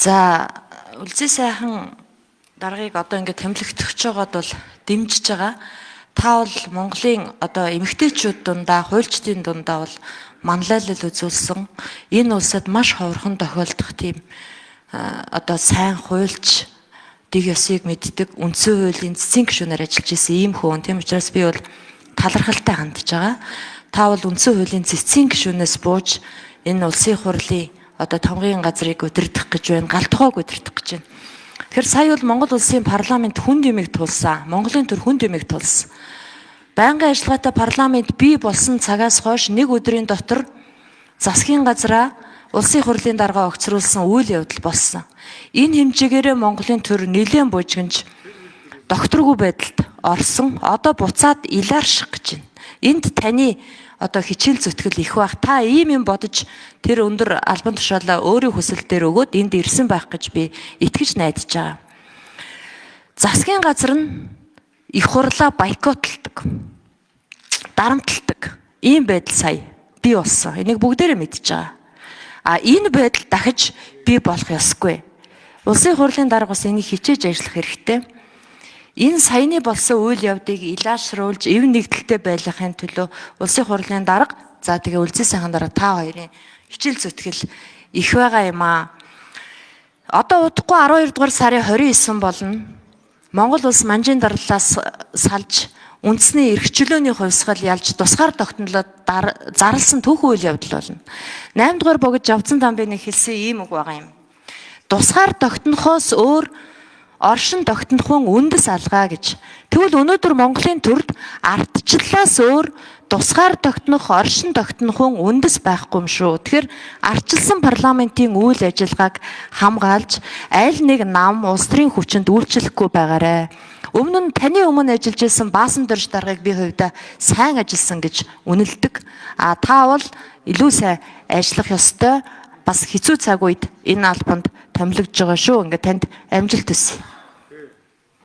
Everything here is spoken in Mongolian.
За үлзий сайхан даргаыг одоо ингээд томилогдож байгаад бол дэмжиж байгаа. Та бол Монголын одоо эмэгтэйчүүд дундаа, хуульчдын дундаа бол манлайлал үзүүлсэн. Энэ улсад маш ховорхон тохиолдох тийм одоо сайн хуульч дэг ёсыг мэддэг, үндсэн хуулийн цэцэн гишүүнээр ажиллаж исэн ийм хүн. Тийм учраас би бол талархалтай хандж байгаа. Та бол үндсэн хуулийн цэцэн гишүүнээс бууж энэ улсын хурлын одоо тамгын газрыг удирдах гэж байна, галтгоог удирдах гэж байна. Тэгэхээр сая бол Монгол улсын парламент хүнд юмыг тулсан. Монголын төр хүнд юмыг тулсан. Байнгын ажиллагаатай парламент бий болсон цагаас хойш нэг өдрийн дотор засгийн газраа улсын хурлын дарга огцруулсан үйл явдал болсон. Энэ хэмжээгээр Монголын төр нэлээд буужгинж докторгүй байдалд орсон. Одоо буцаад илаарших гэж байна. Энд таны одоо хичээл зүтгэл их байх. Та ийм юм бодож тэр өндөр албан тушаалаа өөрийн хүсэл дээр өгөөд энд ирсэн байх гэж би итгэж найдаж байгаа. Засгийн газар нь их хурлаа бойкотлдог, дарамталдаг. Ийм байдал сая бий болсон. Энийг бүгдээрээ мэдж байгаа. Энэ байдал дахиж бий болох ёсгүй. Улсын хурлын дарга бас энийг хичээж ажиллах хэрэгтэй. Энэ саяны болсон үйл явдыг илаашруулж, эв нэгдэлтэй байлгахын төлөө улсын хурлын дарга, за тэгээ үлзий сайхан дарга та хоёрын хичээл зүтгэл их байгаа юм аа. Одоо удахгүй 12 дугаар сарын 29 болно. Монгол улс манжийн дарлалаас салж үндэсний эрх чөлөөний хувьсгал ялж тусгаар тогтнолоод зарласан түүхэн үйл явдал болно. 8 дугаар богд Жавцан Дамбины хэлсэн ийм үг байгаа юм. Тусгаар тогтнохоос өөр оршин тогтнохын үндэс алгаа гэж. Тэгвэл өнөөдөр Монголын төрд ардчлалаас өөр тусгаар тогтнох, оршин тогтнохын үндэс байхгүй юм шүү. Тэгэхээр ардчилсан парламентын үйл ажиллагааг хамгаалж аль нэг нам улс төрийн хүчинд үйлчлэхгүй байгаарай. Өмнө нь таны өмнө ажиллаж байсан Баасан Дорж даргаыг би хувьдаа сайн ажилласан гэж үнэлдэг. Та бол илүү сайн ажиллах ёстой. Бас хэцүү цаг үед энэ албанд томилогдож байгаа шүү. Ингээд танд амжилт хүсье.